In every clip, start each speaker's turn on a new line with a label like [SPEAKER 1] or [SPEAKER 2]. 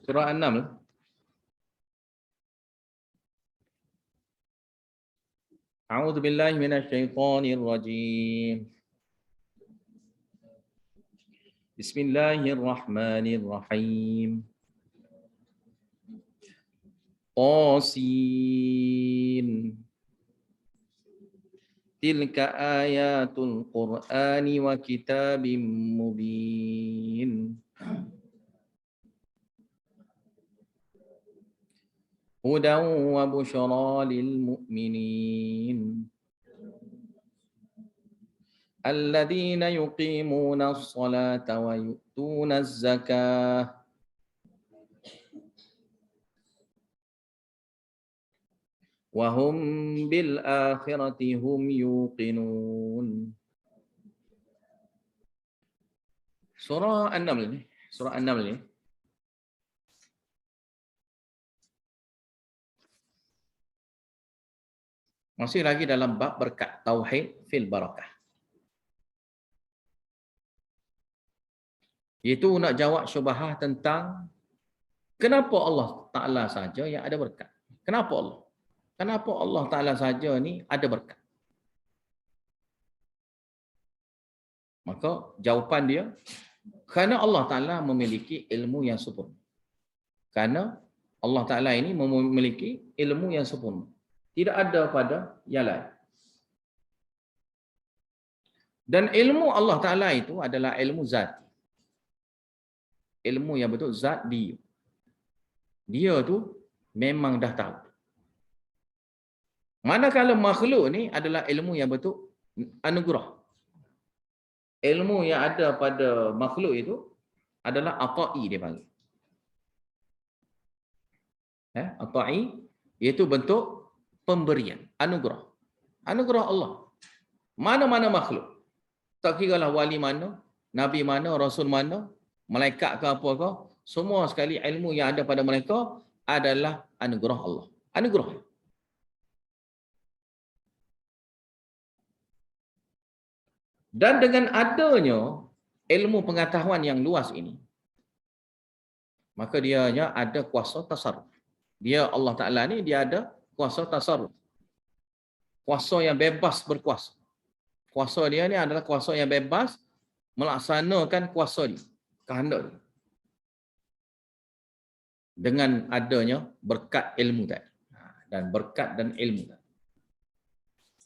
[SPEAKER 1] Surah An-Naml. A'udzu billahi minasyaitonir rajim. Bismillahirrahmanirrahim. Qasin. Tilka ayatul Qur'ani wa kitabim mubin. Hudan wa busyra lil mu'minin. Alladzina yuqimuna as-salata wa yu'tuna az-zakah. Wa hum bil akhirati hum yuqinun. Surah An-Naml ni, surah An-Naml ni masih lagi dalam bab berkat tauhid fil barakah. Itu nak jawab syubhah tentang kenapa Allah Taala saja yang ada berkat. Kenapa Allah? Kenapa Allah Taala saja ni ada berkat? Maka jawapan dia, kerana Allah Taala memiliki ilmu yang sempurna. Kerana Allah Taala ini memiliki ilmu yang sempurna. Tidak ada pada yang lain. Dan ilmu Allah Taala itu adalah ilmu zat. Ilmu yang betul zat dia. Dia tu memang dah tahu. Manakala makhluk ni adalah ilmu yang betul anugerah. Ilmu yang ada pada makhluk itu adalah ata'i dia panggil. Ata'i iaitu bentuk pemberian, anugerah. Anugerah Allah. Mana-mana makhluk. Tak kira lah wali mana, nabi mana, rasul mana, malaikat ke apa ke, semua sekali ilmu yang ada pada mereka adalah anugerah Allah. Anugerah. Dan dengan adanya ilmu pengetahuan yang luas ini, maka dianya ada kuasa tasarruf. Dia Allah Ta'ala ni dia ada kuasa tasarruf. Kuasa yang bebas berkuasa. Kuasa dia ni adalah kuasa yang bebas melaksanakan kuasa dia, kehendak dia. Dengan adanya berkat ilmu tadi. Dan berkat dan ilmu tadi.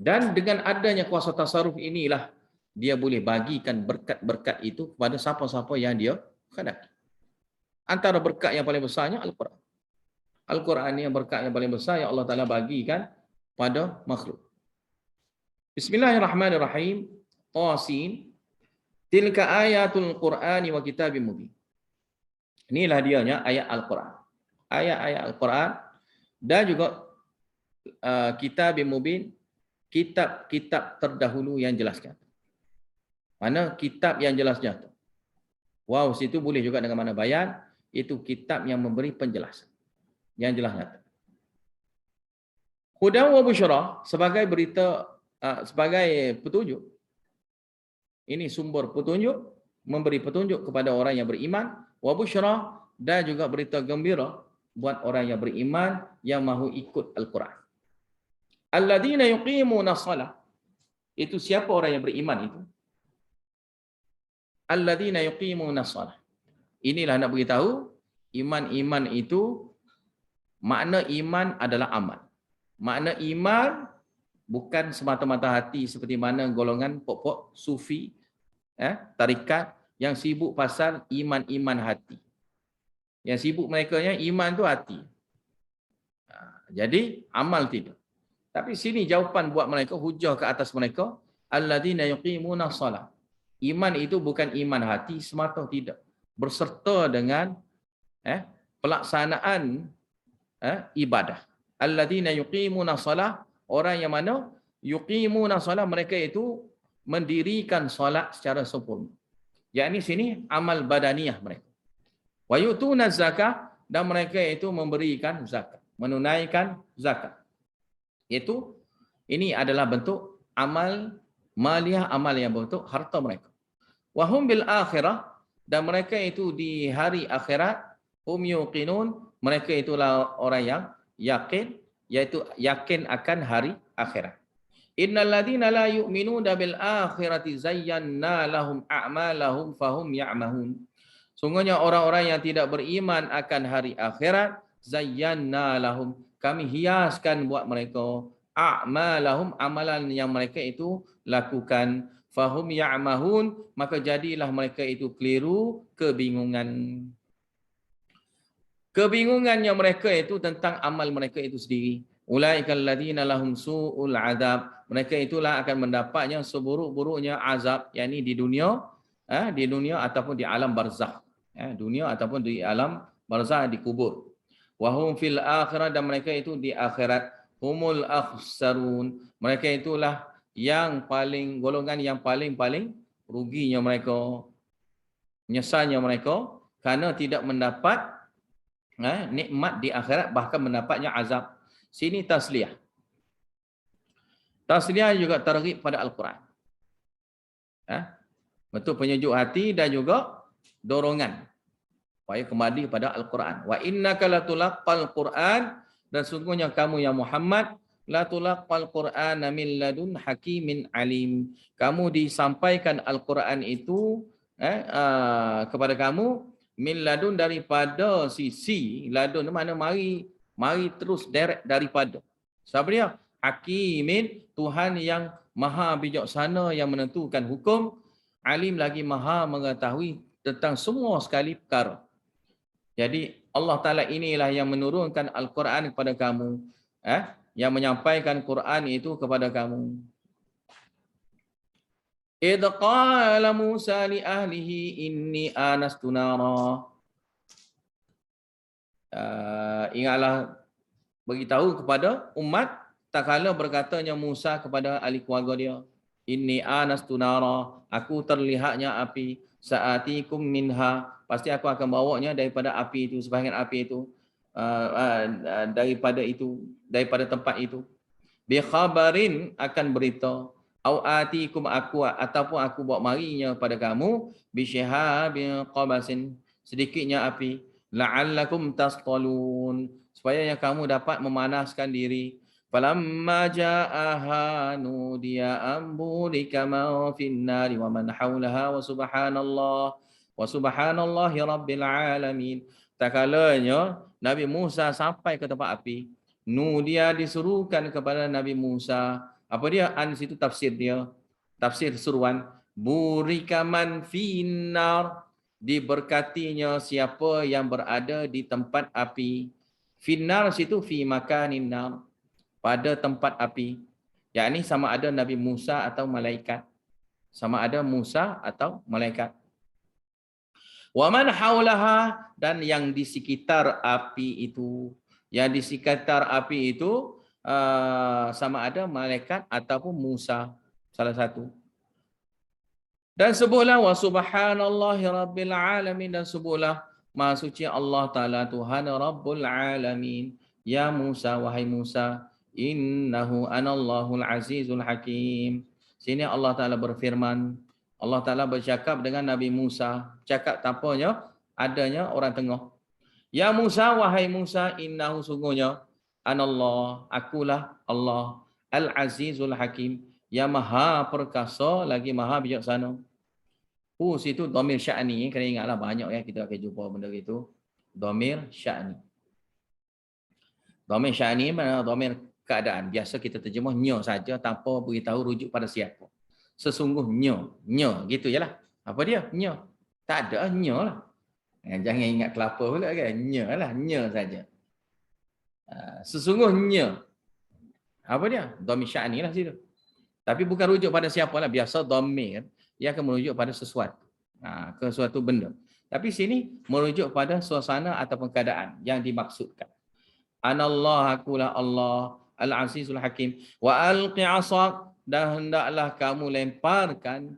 [SPEAKER 1] Dan dengan adanya kuasa tasarruf inilah dia boleh bagikan berkat-berkat itu kepada siapa-siapa yang dia kehendaki. Antara berkat yang paling besarnya Al-Quran. Al-Quran ni yang berkat yang paling besar yang Allah Ta'ala bagikan pada makhluk. Bismillahirrahmanirrahim. Qasin. Tilka ayatul Qur'ani wa kitabim mubin. Inilah dianya ayat Al-Quran. Ayat-ayat Al-Quran dan juga kitabim mubin, kitab-kitab terdahulu yang jelaskan. Mana kitab yang jelas nyata. Wow, situ boleh juga dengan mana bayan, itu kitab yang memberi penjelasan. Yang jelas nyata. Hudan wa busyra sebagai berita, sebagai petunjuk. Ini sumber petunjuk, memberi petunjuk kepada orang yang beriman. Wa busyra dan juga berita gembira buat orang yang beriman yang mahu ikut Al-Quran. Alladzina yuqimuna shalah. Itu siapa orang yang beriman itu? Alladzina yuqimuna shalah. Inilah nak beritahu, iman-iman itu, makna iman adalah amal. Makna iman bukan semata-mata hati seperti mana golongan pokok sufi, tarikat yang sibuk pasal iman-iman hati. Yang sibuk mereka yang iman tu hati. Jadi amal tidak. Tapi sini jawapan buat mereka, hujah ke atas mereka, alladzina yuqimuna shalah. Iman itu bukan iman hati semata, tidak. Berserta dengan pelaksanaan ibadah. Alladzina yuqimuna shalah, orang yang mana yuqimuna shalah, mereka itu mendirikan solat secara sempurna. Yakni sini amal badaniyah mereka. Wa yu'tuna zakah, dan mereka itu memberikan zakat, menunaikan zakat. Iaitu ini adalah bentuk amal maliyah, amal yang bentuk harta mereka. Wa hum bil akhirah, dan mereka itu di hari akhirat Hum yuqinun, mereka itulah orang yang yakin, yaitu yakin akan hari akhirat. Innal ladzina la yu'minuna bil akhirati zayyana lahum a'malahum fahum ya'mahun. Sungguhnya orang-orang yang tidak beriman akan hari akhirat, zayyana lahum, kami hiaskan buat mereka a'malahum, amalan yang mereka itu lakukan, fahum ya'mahun, maka jadilah mereka itu keliru, kebingungan. Kebingungannya mereka itu tentang amal mereka itu sendiri. Ulaikal ladzina lahum su'ul azab. Mereka itulah akan mendapatnya seburuk-buruknya azab, yakni di dunia, di dunia ataupun di alam barzakh. Dunia ataupun di alam barzakh, di kubur. Wa hum fil akhirah, dan mereka itu di akhirat humul akhsarun. Mereka itulah yang paling, golongan yang paling ruginya mereka, nyesalnya mereka kerana tidak mendapat nikmat di akhirat, bahkan mendapatnya azab. Sini tasliyah. Tasliyah juga targhib pada Al-Quran. Betul, penyejuk hati dan juga dorongan supaya kembali kepada Al-Quran. Wa innaka latulaqqal Quran, dan sungguhnya kamu ya Muhammad latulaqqal Quran min ladun hakimin alim. Kamu disampaikan Al-Quran itu kepada kamu min ladun, daripada sisi ladun, mana mari terus direct daripada. Siapa dia? Hakimin, Tuhan yang maha bijaksana yang menentukan hukum, alim lagi maha mengetahui tentang semua sekali perkara. Jadi Allah Ta'ala inilah yang menurunkan Al-Quran kepada kamu, yang menyampaikan Quran itu kepada kamu. Idh qala Musa li ahlihi inni anastu nara. Ingatlah, beritahu kepada umat tak kala berkatanya Musa kepada ahli keluarga dia, inni anastu nara, aku terlihatnya api, saatikum minha, pasti aku akan bawanya daripada api itu, sebahagian api itu, daripada tempat itu. Bi khabarin, akan berita, au atikum, aku ataupun aku bawa marinya pada kamu, bi syihabin qabasin, sedikitnya api, la'allakum tastalun, supaya yang kamu dapat memanaskan diri. Falamma ja'aha nudiya amburika man fin nari wa man haulaha wa subhanallahi rabbil alamin. Tak kalanya Nabi Musa sampai ke tempat api, dia disuruhkan kepada Nabi Musa. Apa dia? An situ tafsir dia. Tafsir seruan. Burika man finnar. Diberkatinya siapa yang berada di tempat api. Finnar situ fi makanin nar. Pada tempat api. Yakni sama ada Nabi Musa atau malaikat. Sama ada Musa atau malaikat. Wa man haulaha, dan yang di sekitar api itu. Yang di sekitar api itu sama ada malaikat ataupun Musa, salah satu. Dan sebutlah wa subhanallahi rabbil alamin, dan sebutlah maha suci Allah Ta'ala Tuhan Rabbul Alamin. Ya Musa, wahai Musa, innahu anallahu azizul hakim. Sini Allah Ta'ala berfirman, Allah Ta'ala bercakap dengan Nabi Musa. Cakap tanpanya adanya orang tengah. Ya Musa, wahai Musa, innahu sungguhnya, anallah, akulah Allah, al-azizul hakim, yang maha perkasa lagi maha bijaksana. Situ dhamir sya'ni, kena ingatlah, banyak ya kita akan jumpa benda itu. Dhamir sya'ni. Dhamir sya'ni mana dhamir keadaan. Biasa kita terjemah nya saja tanpa beritahu rujuk pada siapa. Sesungguhnya, nya gitu jelah. Apa dia? Nya. Tak ada nya lah. Jangan ingat kelapa pula kan. Nya lah, nya saja. Sesungguhnya. Apa dia? Dhamir sya'ni lah situ. Tapi bukan rujuk pada siapa lah. Biasa dhamir ia akan merujuk pada sesuatu, ke suatu benda. Tapi sini merujuk pada suasana ataupun keadaan yang dimaksudkan. Anallah, akulah Allah, al-azizul hakim. Wa alqi 'asak, dan hendaklah kamu lemparkan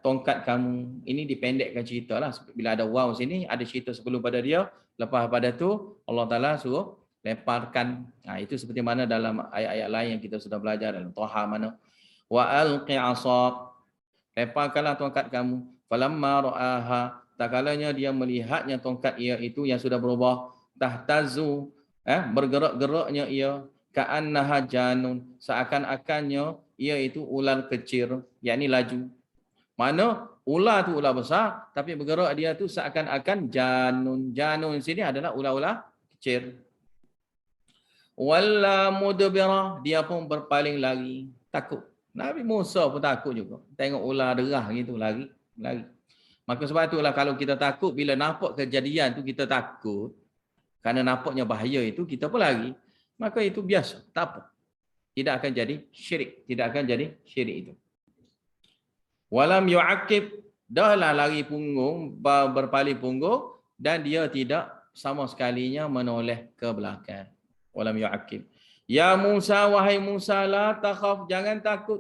[SPEAKER 1] tongkat kamu. Ini dipendekkan cerita lah. Bila ada waw sini, ada cerita sebelum pada dia. Lepas pada tu Allah Ta'ala suruh lemparkan. Itu seperti mana dalam ayat-ayat lain yang kita sudah belajar dalam Taha mana. Wa alqi 'asak, lemparkanlah tongkat kamu. Falamma ra'aha, tak kalanya dia melihatnya tongkat ia itu yang sudah berubah, tahtazu, bergerak-geraknya ia, ka'annaha janun, seakan-akannya ia itu ular kecil, yakni laju. Mana ular tu ular besar, tapi bergerak dia tu seakan-akan janun. Janun sini adalah ular-ular kecil. Walla mudbira, dia pun berpaling lari, takut. Nabi Musa pun takut juga. Tengok ular derah gitu, lari. Maka sebab itulah kalau kita takut, bila nampak kejadian tu kita takut, kerana nampaknya bahaya itu, kita pun lari. Maka itu biasa, tak apa. Tidak akan jadi syirik. Tidak akan jadi syirik itu. Walam yu'aqib, dahlah lari punggung, berpaling punggung, dan dia tidak sama sekalinya menoleh ke belakang. Walam yu'aqib. Ya Musa, wahai Musa, la takhaf, jangan takut.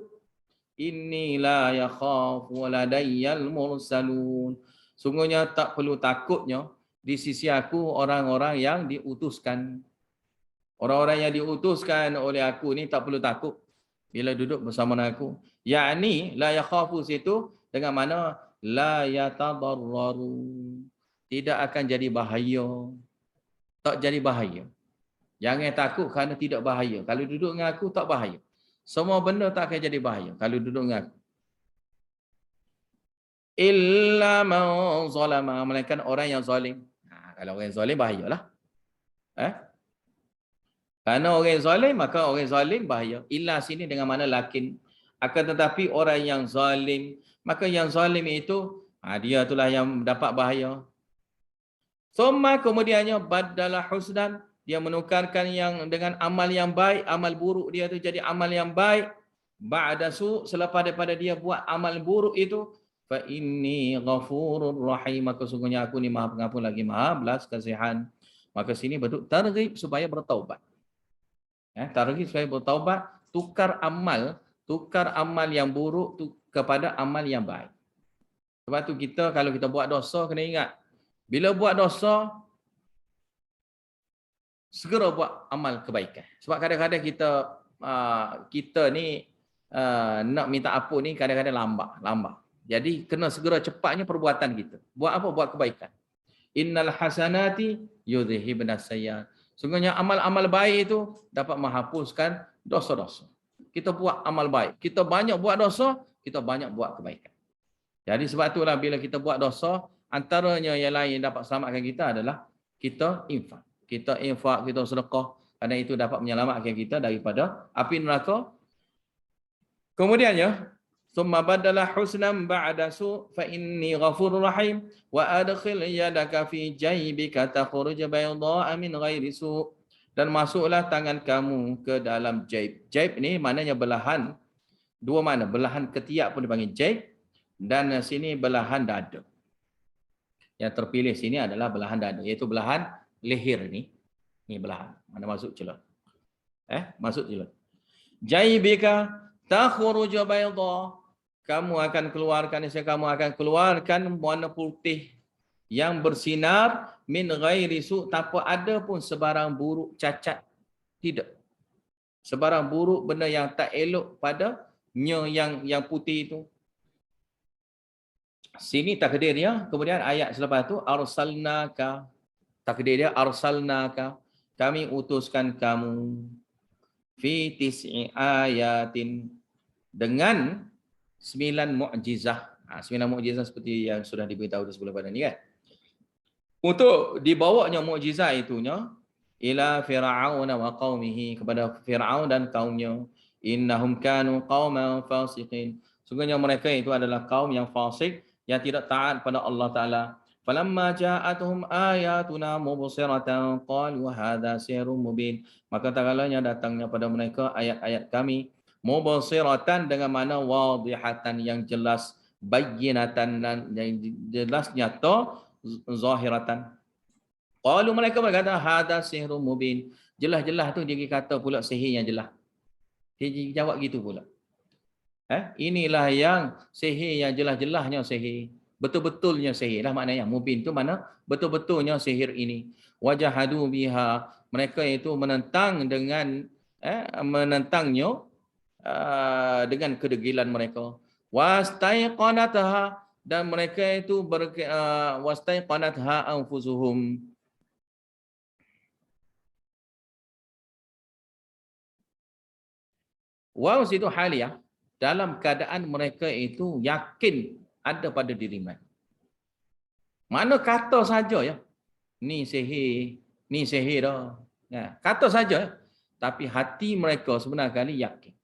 [SPEAKER 1] Inni la yakhaf waladayyal mursalun. Sungguhnya tak perlu takutnya di sisi aku orang-orang yang diutuskan. Orang-orang yang diutuskan oleh aku ni tak perlu takut bila duduk bersama aku. Yakni la yakhafu situ dengan mana la yatadarraru. Tidak akan jadi bahaya. Tak jadi bahaya. Jangan takut kerana tidak bahaya. Kalau duduk dengan aku tak bahaya. Semua benda tak akan jadi bahaya kalau duduk dengan aku. Illa man zalama, melainkan orang yang zalim. Kalau orang zalim bahayalah. Kerana orang zalim, maka orang zalim bahaya. Illa sini dengan mana lakin. Akan tetapi orang yang zalim, maka yang zalim itu, dia itulah yang dapat bahaya. Summa kemudiannya badala husnan, dia menukarkan yang dengan amal yang baik, amal buruk dia itu jadi amal yang baik. Ba'da su, selepas daripada dia buat amal buruk itu, fa inni ghafurur rahim, maka sungguhnya aku ni Maha Pengampun lagi Maha belas kasihan. Maka sini bentuk targhib supaya bertaubat. Targhib supaya bertaubat, tukar amal yang buruk kepada amal yang baik. Sebab tu kita kalau kita buat dosa kena ingat, bila buat dosa segera buat amal kebaikan. Sebab kadang-kadang kita ni nak minta ampun ni kadang-kadang lambat. Jadi kena segera cepatnya perbuatan kita. Buat apa? Buat kebaikan. Innal hasanati yudhhibnas sayyi'at. Sungguhnya amal-amal baik itu dapat menghapuskan dosa-dosa. Kita buat amal baik, kita banyak buat dosa, kita banyak buat kebaikan. Jadi sebab itulah bila kita buat dosa, antaranya yang lain dapat selamatkan kita adalah kita infak. Kita sedekah. Kerana itu dapat menyelamatkan kita daripada api neraka. Kemudiannya, summa badala husnan ba'da su fa inni ghafurur rahim wa adkhil yadaka fi jaybika takhruj bayda'a min ghairi su, dan masuklah tangan kamu ke dalam jaib. Jaib ni maknanya belahan, dua makna. Belahan ketiak pun dipanggil jaib, dan sini belahan dada. Yang terpilih sini adalah belahan dada, iaitu belahan leher ni. Ni belahan. Mana masuk celah. Masuk celah. Jaybika takhruj bayda, kamu akan keluarkan warna putih yang bersinar min ghairi su, tanpa ada pun sebarang buruk cacat. Tidak. Sebarang buruk, benda yang tak elok padanya yang putih itu. Sini takdir dia. Kemudian ayat selepas tu arsalnaka. Takdir dia arsalnaka, kami utuskan kamu fi tis'i ayatin, dengan 9 mukjizah. 9 mukjizah seperti yang sudah diberitahu sebelum pada ni kan. Untuk dibawanya mukjizat itunya ila fir'aun wa qaumihi, kepada Firaun dan kaumnya. Innahum kanu qauman fasiqin, sungguhnya mereka itu adalah kaum yang fasik, yang tidak taat pada Allah Taala. Falamma ja'atuhum ayatuna mubsiratan qalu hadza sihrun mubin, maka takalanya datangnya pada mereka ayat-ayat kami mubsiratan, dengan mana wadihatan, yang jelas, bayyinatan, dan yang jelas nyata, zahiratan. Qalu, mereka berkata hadza sihrun mubin, jelas-jelas tu dia kata pula sihir yang jelas. Dia jawab gitu pula. Inilah yang sihir yang jelas-jelasnya sihir. Betul-betulnya sihir lah maknanya. Mubin tu mana? Betul-betulnya sihir ini. Wajahadu biha, mereka itu menentang dengan menentangnya dengan kedegilan mereka. Wastaiqanataha, dan mereka itu wastaiqanatha anfusuhum. Waw situ haliyah, dalam keadaan mereka itu yakin ada pada diri mereka. Mana kata saja ya, ni sihir dah. Ya, kata saja, tapi hati mereka sebenarnya kali yakin.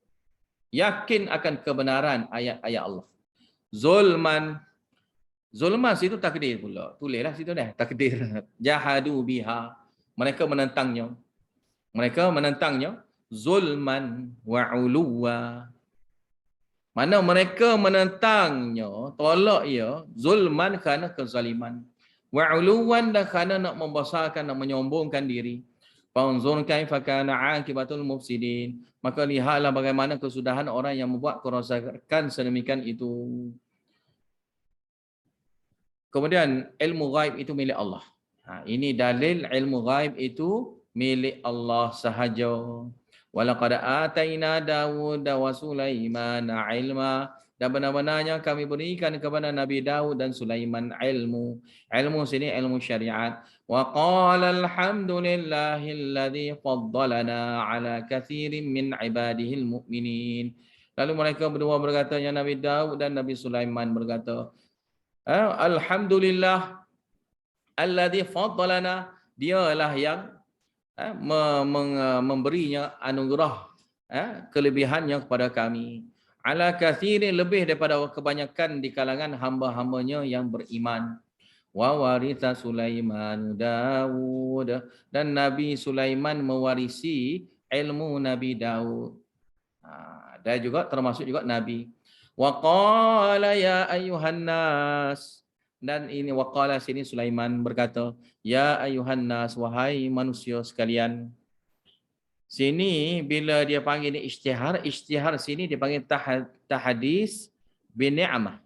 [SPEAKER 1] Yakin akan kebenaran ayat-ayat Allah. Zulman situ takdir pula. Tulislah situ dah, takdir. Jahadu biha. Mereka menentangnya. Zulman wa uluwa. Mana mereka menentangnya, tolak ia, zulman kerana kezaliman. Wa uluwan dan kerana nak membesarkan, nak menyombongkan diri. Fanzur kaifa kana akibatul mufsidin. Maka lihatlah bagaimana kesudahan orang yang membuat kerosakan sedemikian itu. Kemudian ilmu ghaib itu milik Allah. Ini dalil ilmu ghaib itu milik Allah sahaja. Walaqad ataina Dawud wa Sulaiman ilma, dan benar-benarnya kami berikan kepada Nabi Daud dan Sulaiman ilmu. Ilmu sini ilmu syariat. Wa qala alhamdulillahilladzi faddalana ala katsirin min ibadihil mu'minin. Lalu mereka berdua berkata, ya Nabi Daud dan Nabi Sulaiman berkata, alhamdulillah alladzi faddalana, dialah yang memberinya anugerah kelebihannya kepada kami, ala katsirin, lebih daripada kebanyakan di kalangan hamba-hambanya yang beriman. Wa waritha Sulaiman Daud, dan Nabi Sulaiman mewarisi ilmu Nabi Daud. Dan juga termasuk juga Nabi. Wa qala ya ayyuhan nas, dan ini waqala sini Sulaiman berkata, ya ayuhan nas, wahai manusia sekalian. Sini bila dia panggil ni isytihar sini dia panggil tahdis bin ni'mah.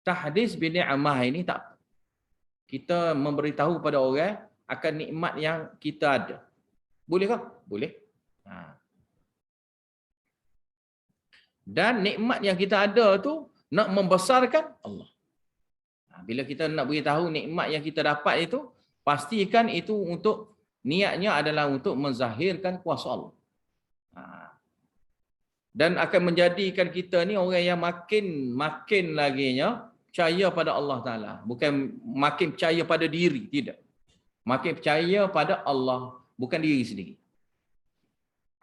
[SPEAKER 1] Tahdis bin ni'mah ini tak, kita memberitahu pada orang akan nikmat yang kita ada. Boleh ke? Boleh. Dan nikmat yang kita ada tu nak membesarkan Allah. Bila kita nak beritahu nikmat yang kita dapat itu, pastikan itu untuk niatnya adalah untuk menzahirkan kuasa Allah. Dan akan menjadikan kita ni orang yang makin laginya percaya pada Allah Ta'ala. Bukan makin percaya pada diri, tidak. Makin percaya pada Allah, bukan diri sendiri.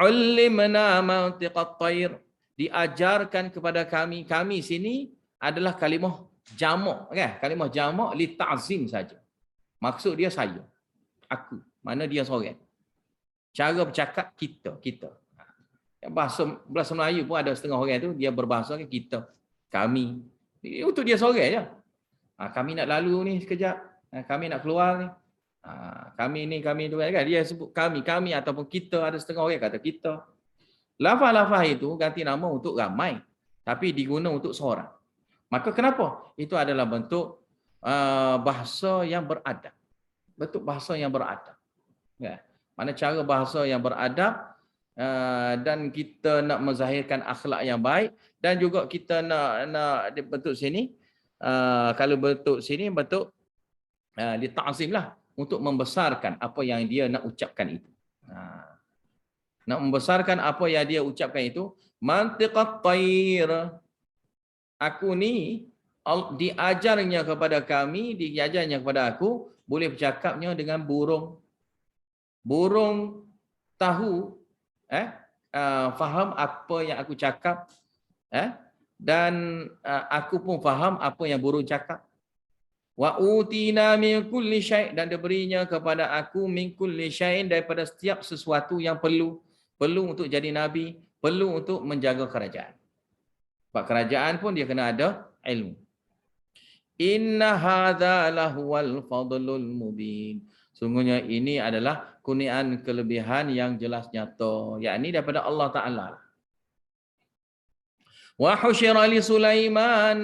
[SPEAKER 1] Ulimna mantiqat tayr, diajarkan kepada kami sini adalah kalimah jamak, kan? Kalimah jamak li ta'zim saja. Maksud dia saya, aku. Mana dia seorang. Cara bercakap kita. Bahasa Melayu pun ada setengah orang tu dia berbahasa kita, kami. Untuk dia seorang je. Kami nak lalu ni sekejap. Kami nak keluar ni. Kami tu kan. Dia sebut kami ataupun kita, ada setengah orang kata kita. Lafaz-lafaz itu ganti nama untuk ramai, tapi diguna untuk seorang. Maka kenapa? Itu adalah bentuk bahasa yang beradab. Bentuk bahasa yang beradab. Ya. Mana cara bahasa yang beradab, dan kita nak menzahirkan akhlak yang baik, dan juga kita nak bentuk sini, kalau bentuk sini bentuk dita'zim lah, untuk membesarkan apa yang dia nak ucapkan itu. Nak membesarkan apa yang dia ucapkan itu. Mantiqat tayr, aku ni diajarnya kepada kami, diajarnya kepada aku, boleh bercakapnya dengan burung. Burung tahu, faham apa yang aku cakap, dan aku pun faham apa yang burung cakap. Wa utina min kulli syai', dan diberinya kepada aku min kulli syai', daripada setiap sesuatu yang perlu untuk jadi nabi, perlu untuk menjaga kerajaan. Sebab kerajaan pun dia kena ada ilmu. Inna hadza lahuwal fadlul mubin. Sungguhnya ini adalah kurniaan kelebihan yang jelas nyata, yakni daripada Allah Taala. Wa husyira li Sulaiman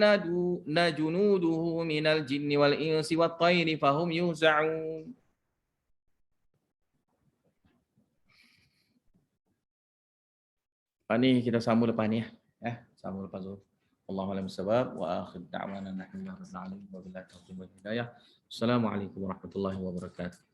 [SPEAKER 1] najunuduhu minal jinni wal insi wat tayri fahum yuz'un. Ini kita sambung lepas ni ya. Sambung lepas tu. Wallahu a'lam bishawab wa akhir da'wana alhamdulillahi rabbil alamin wa billahi taufiq wal hidayah. Assalamualaikum warahmatullahi wabarakatuh.